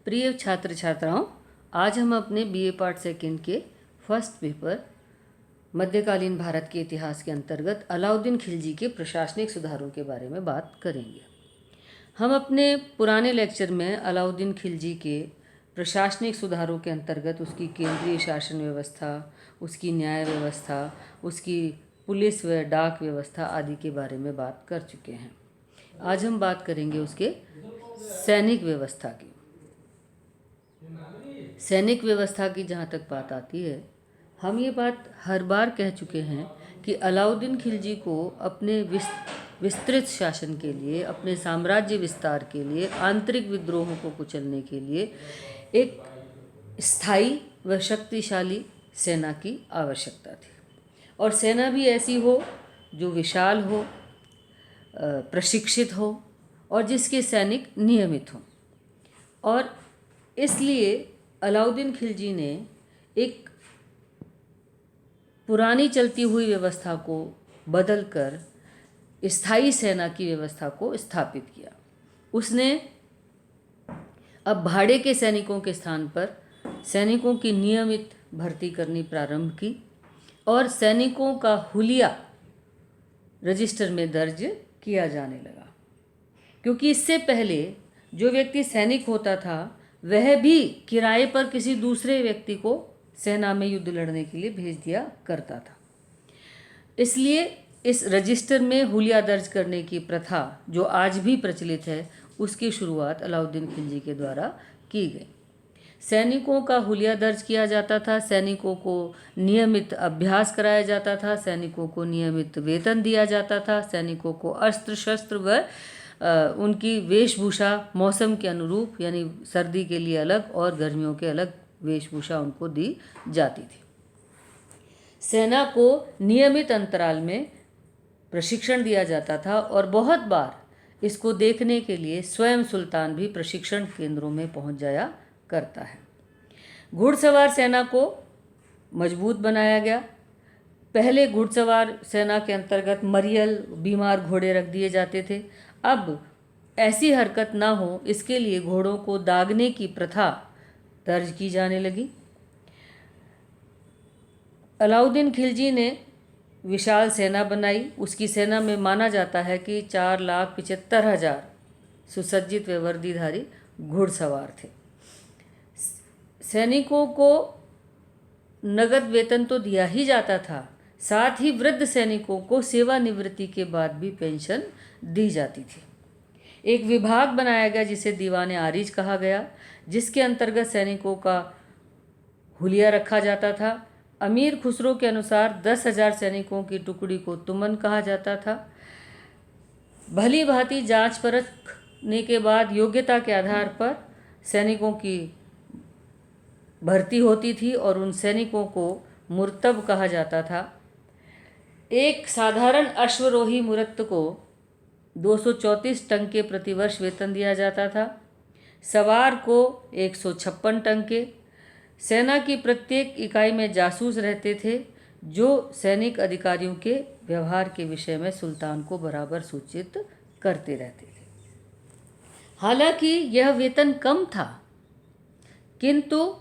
प्रिय छात्र छात्राओं, आज हम अपने बीए पार्ट सेकंड के फर्स्ट पेपर मध्यकालीन भारत के इतिहास के अंतर्गत अलाउद्दीन खिलजी के प्रशासनिक सुधारों के बारे में बात करेंगे। हम अपने पुराने लेक्चर में अलाउद्दीन खिलजी के प्रशासनिक सुधारों के अंतर्गत उसकी केंद्रीय शासन व्यवस्था, उसकी न्याय व्यवस्था, उसकी पुलिस व डाक व्यवस्था आदि के बारे में बात कर चुके हैं। आज हम बात करेंगे उसके सैनिक व्यवस्था की। सैनिक व्यवस्था की जहाँ तक बात आती है, हम ये बात हर बार कह चुके हैं कि अलाउद्दीन खिलजी को अपने विस्तृत शासन के लिए, अपने साम्राज्य विस्तार के लिए, आंतरिक विद्रोहों को कुचलने के लिए एक स्थायी व शक्तिशाली सेना की आवश्यकता थी। और सेना भी ऐसी हो जो विशाल हो, प्रशिक्षित हो और जिसके सैनिक नियमित हों। और इसलिए अलाउद्दीन खिलजी ने एक पुरानी चलती हुई व्यवस्था को बदलकर स्थायी सेना की व्यवस्था को स्थापित किया। उसने अब भाड़े के सैनिकों के स्थान पर सैनिकों की नियमित भर्ती करनी प्रारंभ की और सैनिकों का हुलिया रजिस्टर में दर्ज किया जाने लगा, क्योंकि इससे पहले जो व्यक्ति सैनिक होता था वह भी किराए पर किसी दूसरे व्यक्ति को सेना में युद्ध लड़ने के लिए भेज दिया करता था। इसलिए इस रजिस्टर में हुलिया दर्ज करने की प्रथा जो आज भी प्रचलित है, उसकी शुरुआत अलाउद्दीन खिलजी के द्वारा की गई। सैनिकों का हुलिया दर्ज किया जाता था, सैनिकों को नियमित अभ्यास कराया जाता था, सैनिकों को नियमित वेतन दिया जाता था, सैनिकों को अस्त्र शस्त्र व उनकी वेशभूषा मौसम के अनुरूप, यानी सर्दी के लिए अलग और गर्मियों के अलग वेशभूषा उनको दी जाती थी। सेना को नियमित अंतराल में प्रशिक्षण दिया जाता था और बहुत बार इसको देखने के लिए स्वयं सुल्तान भी प्रशिक्षण केंद्रों में पहुंच जाया करता है। घुड़सवार सेना को मजबूत बनाया गया। पहले घुड़सवार सेना के अंतर्गत मरियल, बीमार घोड़े रख दिए जाते थे। अब ऐसी हरकत ना हो, इसके लिए घोड़ों को दागने की प्रथा दर्ज की जाने लगी। अलाउद्दीन खिलजी ने विशाल सेना बनाई। उसकी सेना में माना जाता है कि 4,75,000 सुसज्जित व वर्दीधारी घुड़सवार थे। सैनिकों को नगद वेतन तो दिया ही जाता था, साथ ही वृद्ध सैनिकों को सेवानिवृत्ति के बाद भी पेंशन दी जाती थी। एक विभाग बनाया गया जिसे दीवाने आरिज कहा गया, जिसके अंतर्गत सैनिकों का हुलिया रखा जाता था। अमीर खुसरो के अनुसार 10,000 सैनिकों की टुकड़ी को तुमन कहा जाता था। भली भांति जांच परखने के बाद योग्यता के आधार पर सैनिकों की भर्ती होती थी और उन सैनिकों को मुर्तब कहा जाता था। एक साधारण अश्वरोही मुरत्त को 234 टंके प्रतिवर्ष वेतन दिया जाता था, सवार को 156 टंके। सेना की प्रत्येक इकाई में जासूस रहते थे जो सैनिक अधिकारियों के व्यवहार के विषय में सुल्तान को बराबर सूचित करते रहते थे। हालांकि यह वेतन कम था, किंतु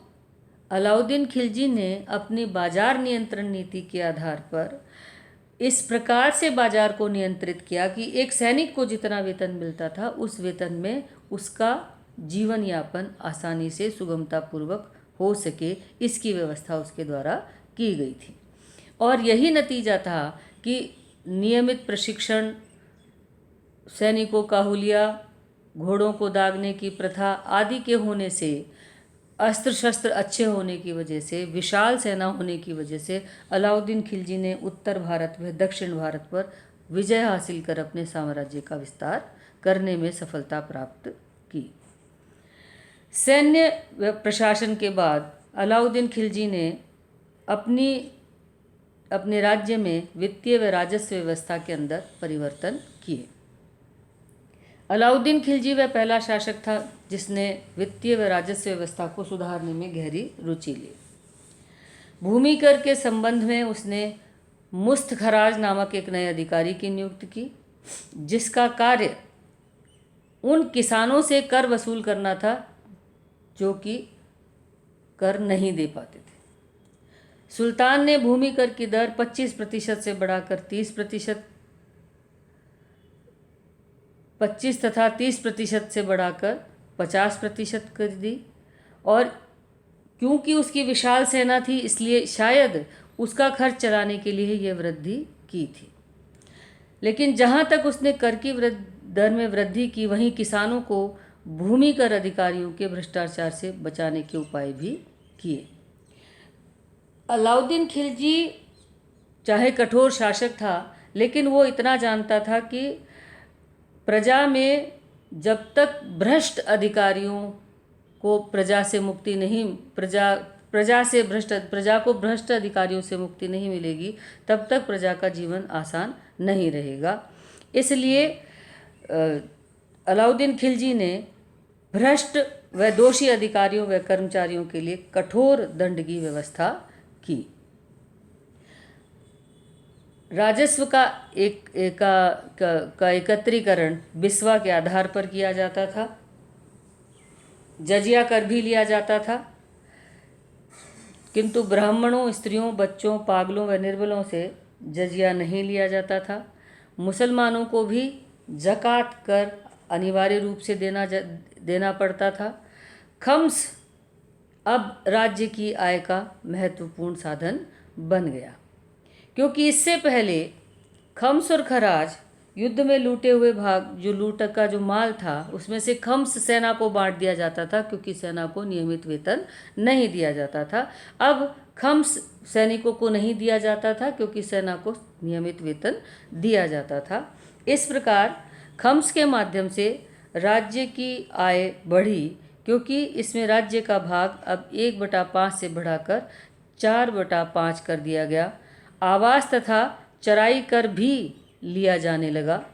अलाउद्दीन खिलजी ने अपनी बाजार नियंत्रण नीति के आधार पर इस प्रकार से बाजार को नियंत्रित किया कि एक सैनिक को जितना वेतन मिलता था उस वेतन में उसका जीवन यापन आसानी से सुगमतापूर्वक हो सके, इसकी व्यवस्था उसके द्वारा की गई थी। और यही नतीजा था कि नियमित प्रशिक्षण, सैनिकों का हुलिया, घोड़ों को दागने की प्रथा आदि के होने से, अस्त्र शस्त्र अच्छे होने की वजह से, विशाल सेना होने की वजह से अलाउद्दीन खिलजी ने उत्तर भारत व दक्षिण भारत पर विजय हासिल कर अपने साम्राज्य का विस्तार करने में सफलता प्राप्त की। सैन्य प्रशासन के बाद अलाउद्दीन खिलजी ने अपने राज्य में वित्तीय व राजस्व व्यवस्था के अंदर परिवर्तन किए। अलाउद्दीन खिलजी वह पहला शासक था जिसने वित्तीय व राजस्व व्यवस्था को सुधारने में गहरी रुचि ली। भूमि कर के संबंध में उसने मुस्तखराज नामक एक नए अधिकारी की नियुक्ति की, जिसका कार्य उन किसानों से कर वसूल करना था जो कि कर नहीं दे पाते थे। सुल्तान ने भूमि कर की दर 25% से बढ़ाकर 30%, 25 तथा 30% से बढ़ाकर 50% कर दी। और क्योंकि उसकी विशाल सेना थी, इसलिए शायद उसका खर्च चलाने के लिए यह वृद्धि की थी। लेकिन जहाँ तक उसने कर की दर में वृद्धि की, वहीं किसानों को भूमि कर अधिकारियों के भ्रष्टाचार से बचाने के उपाय भी किए। अलाउद्दीन खिलजी चाहे कठोर शासक था, लेकिन वो इतना जानता था कि प्रजा में जब तक भ्रष्ट अधिकारियों को प्रजा से मुक्ति नहीं, प्रजा को भ्रष्ट अधिकारियों से मुक्ति नहीं मिलेगी, तब तक प्रजा का जीवन आसान नहीं रहेगा। इसलिए अलाउद्दीन खिलजी ने भ्रष्ट व दोषी अधिकारियों व कर्मचारियों के लिए कठोर दंड की व्यवस्था की। राजस्व का एकत्रीकरण बिस्वा के आधार पर किया जाता था। जजिया कर भी लिया जाता था, किंतु ब्राह्मणों, स्त्रियों, बच्चों, पागलों व निर्बलों से जजिया नहीं लिया जाता था। मुसलमानों को भी ज़कात कर अनिवार्य रूप से देना पड़ता था। खम्स अब राज्य की आय का महत्वपूर्ण साधन बन गया, क्योंकि इससे पहले खम्स और खराज युद्ध में लूटे हुए जो लूट का जो माल था, उसमें से खम्स सेना को बांट दिया जाता था, क्योंकि सेना को नियमित वेतन नहीं दिया जाता था। अब खम्स सैनिकों को नहीं दिया जाता था, क्योंकि सेना को नियमित वेतन दिया जाता था। इस प्रकार खम्स के माध्यम से राज्य की आय बढ़ी, क्योंकि इसमें राज्य का भाग अब 1/5 से बढ़ाकर 4/5 कर दिया गया। आवास तथा चराई कर भी लिया जाने लगा।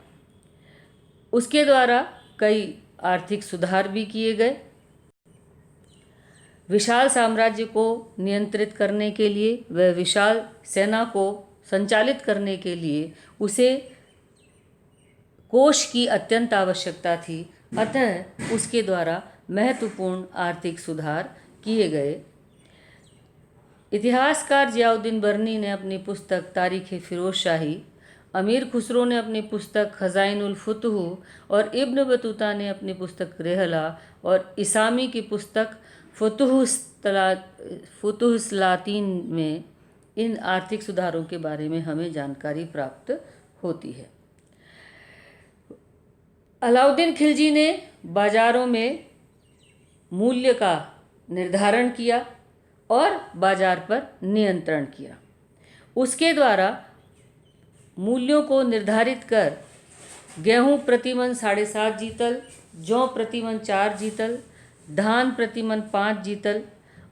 उसके द्वारा कई आर्थिक सुधार भी किए गए। विशाल साम्राज्य को नियंत्रित करने के लिए व विशाल सेना को संचालित करने के लिए उसे कोष की अत्यंत आवश्यकता थी। अतः उसके द्वारा महत्वपूर्ण आर्थिक सुधार किए गए। इतिहासकार जियाउद्दीन बर्नी ने अपनी पुस्तक तारीख़-ए-फ़िरोज़शाही, अमीर खुसरो ने अपनी पुस्तक खज़ाइनुल फुतूह और इब्न बतूता ने अपनी पुस्तक रेहला और इसामी की पुस्तक फुतूह सलातीन में इन आर्थिक सुधारों के बारे में हमें जानकारी प्राप्त होती है। अलाउद्दीन खिलजी ने बाज़ारों में मूल्य का निर्धारण किया और बाज़ार पर नियंत्रण किया। उसके द्वारा मूल्यों को निर्धारित कर गेहूँ प्रतिमन 7.5 जीतल, जौ प्रतिमन 4 जीतल, धान प्रतिमन 5 जीतल,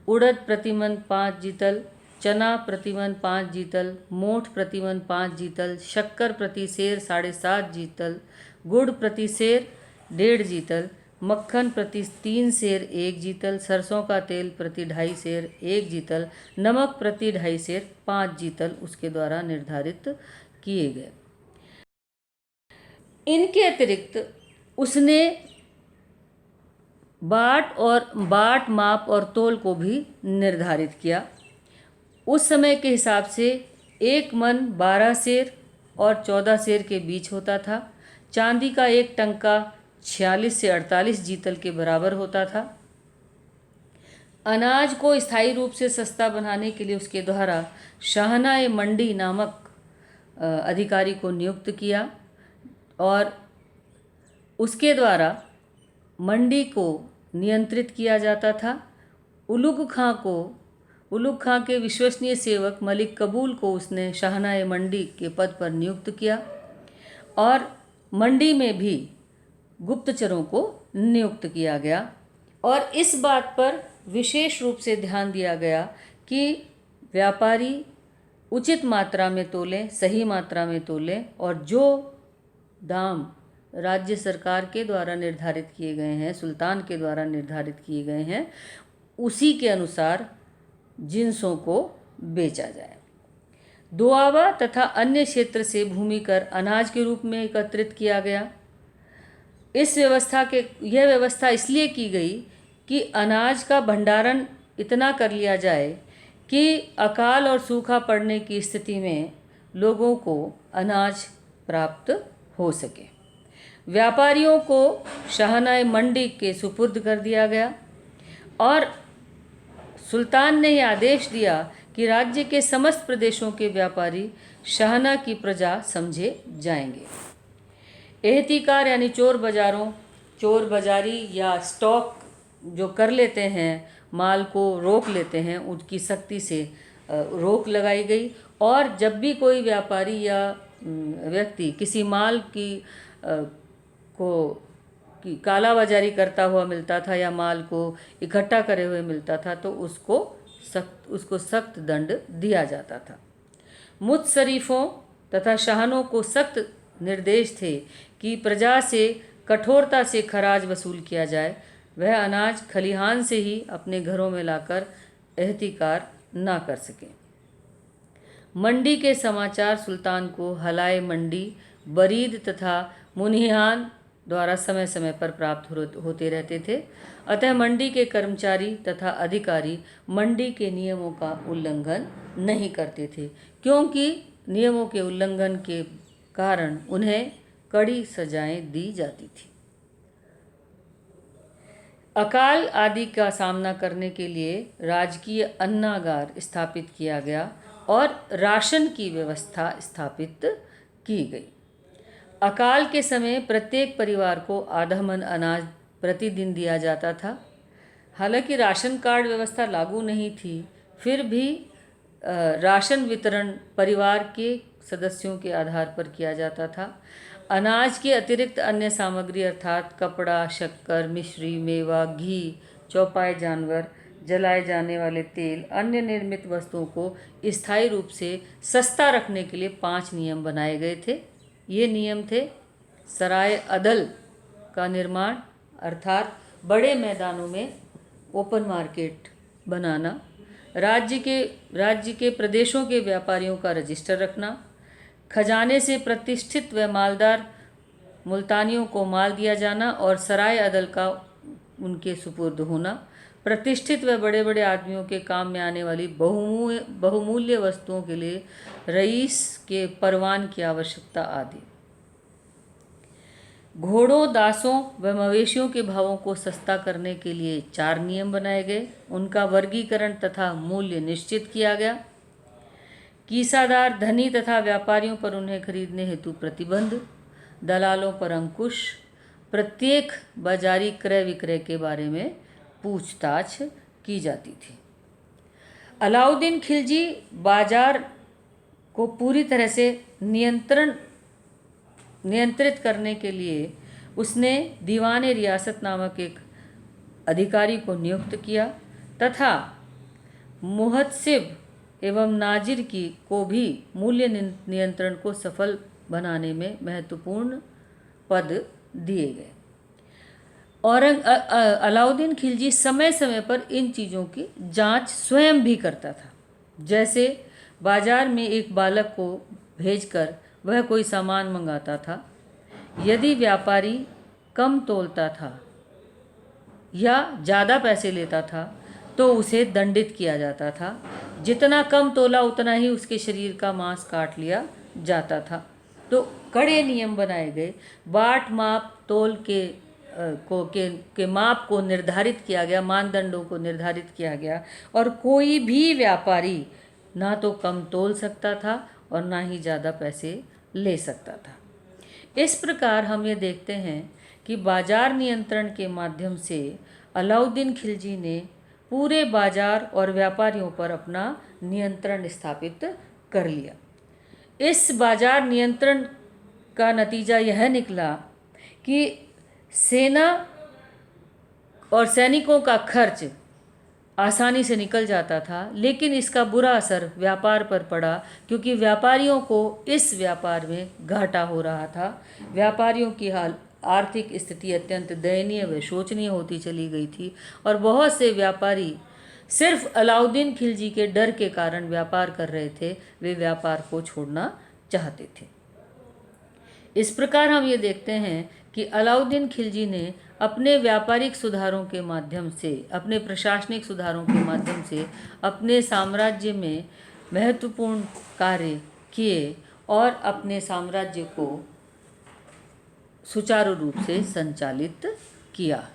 उड़द प्रतिमन 5 जीतल, चना प्रतिमन 5 जीतल, मोठ प्रतिमन 5 जीतल, शक्कर प्रति सेर 7.5 जीतल, गुड़ प्रति सेर 1.5 जीतल, मक्खन प्रति 3 सेर 1 जीतल, सरसों का तेल प्रति 2.5 सेर 1 जीतल, नमक प्रति 2.5 सेर 5 जीतल उसके द्वारा निर्धारित किए गए। इनके अतिरिक्त उसने बाट, माप और तोल को भी निर्धारित किया। उस समय के हिसाब से 1 मन 12 सेर और 14 सेर के बीच होता था। चांदी का 1 टंका 46 से 48 जीतल के बराबर होता था। अनाज को स्थायी रूप से सस्ता बनाने के लिए उसके द्वारा शाहनाए मंडी नामक अधिकारी को नियुक्त किया और उसके द्वारा मंडी को नियंत्रित किया जाता था। उलुग खां के विश्वसनीय सेवक मलिक कबूल को उसने शाहनाए मंडी के पद पर नियुक्त किया और मंडी में भी गुप्तचरों को नियुक्त किया गया। और इस बात पर विशेष रूप से ध्यान दिया गया कि व्यापारी उचित मात्रा में तोलें, सही मात्रा में तोलें और जो दाम राज्य सरकार के द्वारा निर्धारित किए गए हैं, सुल्तान के द्वारा निर्धारित किए गए हैं, उसी के अनुसार जिन्सों को बेचा जाए। दोआबा तथा अन्य क्षेत्र से भूमि कर अनाज के रूप में एकत्रित किया गया। यह व्यवस्था इसलिए की गई कि अनाज का भंडारण इतना कर लिया जाए कि अकाल और सूखा पड़ने की स्थिति में लोगों को अनाज प्राप्त हो सके। व्यापारियों को शाहनाए मंडी के सुपुर्द कर दिया गया और सुल्तान ने यह आदेश दिया कि राज्य के समस्त प्रदेशों के व्यापारी शाहना की प्रजा समझे जाएंगे। एहतिकार यानी चोर बाजारी या स्टॉक जो कर लेते हैं, माल को रोक लेते हैं, उनकी सख्ती से रोक लगाई गई। और जब भी कोई व्यापारी या व्यक्ति किसी माल की कालाबाजारी करता हुआ मिलता था या माल को इकट्ठा करे हुए मिलता था तो उसको सख्त दंड दिया जाता था। मुतसरीफ़ों तथा शाहनों को सख्त निर्देश थे कि प्रजा से कठोरता से खराज वसूल किया जाए, वह अनाज खलिहान से ही अपने घरों में लाकर एहतिकार ना कर सकें। मंडी के समाचार सुल्तान को हलाए मंडी, बरीद तथा मुनिहान द्वारा समय समय पर प्राप्त होते रहते थे। अतः मंडी के कर्मचारी तथा अधिकारी मंडी के नियमों का उल्लंघन नहीं करते थे, क्योंकि नियमों के उल्लंघन के कारण उन्हें कड़ी सजाएं दी जाती थी। अकाल आदि का सामना करने के लिए राजकीय अन्नागार स्थापित किया गया और राशन की व्यवस्था स्थापित की गई। अकाल के समय प्रत्येक परिवार को आधा मन अनाज प्रतिदिन दिया जाता था। हालांकि राशन कार्ड व्यवस्था लागू नहीं थी, फिर भी राशन वितरण परिवार के सदस्यों के आधार पर किया जाता था। अनाज के अतिरिक्त अन्य सामग्री अर्थात कपड़ा, शक्कर, मिश्री, मेवा, घी, चौपाए जानवर, जलाए जाने वाले तेल, अन्य निर्मित वस्तुओं को स्थायी रूप से सस्ता रखने के लिए 5 नियम बनाए गए थे। ये नियम थे: सराय अदल का निर्माण अर्थात बड़े मैदानों में ओपन मार्केट बनाना, राज्य के प्रदेशों के व्यापारियों का रजिस्टर रखना, खजाने से प्रतिष्ठित व मालदार मुल्तानियों को माल दिया जाना और सराय अदल का उनके सुपुर्द होना, प्रतिष्ठित व बड़े बड़े आदमियों के काम में आने वाली बहुमूल्य वस्तुओं के लिए रईस के परवान की आवश्यकता आदि। घोड़ों, दासों व मवेशियों के भावों को सस्ता करने के लिए 4 नियम बनाए गए। उनका वर्गीकरण तथा मूल्य निश्चित किया गया। कीसादार, धनी तथा व्यापारियों पर उन्हें खरीदने हेतु प्रतिबंध, दलालों पर अंकुश, प्रत्येक बाजारी क्रय विक्रय के बारे में पूछताछ की जाती थी। अलाउद्दीन खिलजी बाजार को पूरी तरह से नियंत्रित करने के लिए उसने दीवाने रियासत नामक एक अधिकारी को नियुक्त किया तथा मुहतसिब एवं नाजिर को भी मूल्य नियंत्रण को सफल बनाने में महत्वपूर्ण पद दिए गए। अलाउद्दीन खिलजी समय समय पर इन चीज़ों की जांच स्वयं भी करता था। जैसे बाजार में एक बालक को भेजकर वह कोई सामान मंगाता था। यदि व्यापारी कम तोलता था या ज़्यादा पैसे लेता था तो उसे दंडित किया जाता था। जितना कम तोला उतना ही उसके शरीर का मांस काट लिया जाता था। तो कड़े नियम बनाए गए। बाट माप तोल के माप को निर्धारित किया गया, मानदंडों को निर्धारित किया गया और कोई भी व्यापारी ना तो कम तोल सकता था और ना ही ज़्यादा पैसे ले सकता था। इस प्रकार हम ये देखते हैं कि बाजार नियंत्रण के माध्यम से अलाउद्दीन खिलजी ने पूरे बाजार और व्यापारियों पर अपना नियंत्रण स्थापित कर लिया। इस बाजार नियंत्रण का नतीजा यह निकला कि सेना और सैनिकों का खर्च आसानी से निकल जाता था, लेकिन इसका बुरा असर व्यापार पर पड़ा क्योंकि व्यापारियों को इस व्यापार में घाटा हो रहा था। व्यापारियों की आर्थिक स्थिति अत्यंत दयनीय व शोचनीय होती चली गई थी और बहुत से व्यापारी सिर्फ अलाउद्दीन खिलजी के डर के कारण व्यापार कर रहे थे, वे व्यापार को छोड़ना चाहते थे। इस प्रकार हम ये देखते हैं कि अलाउद्दीन खिलजी ने अपने व्यापारिक सुधारों के माध्यम से, अपने प्रशासनिक सुधारों के माध्यम से अपने साम्राज्य में महत्वपूर्ण कार्य किए और अपने साम्राज्य को सुचारू रूप से संचालित किया।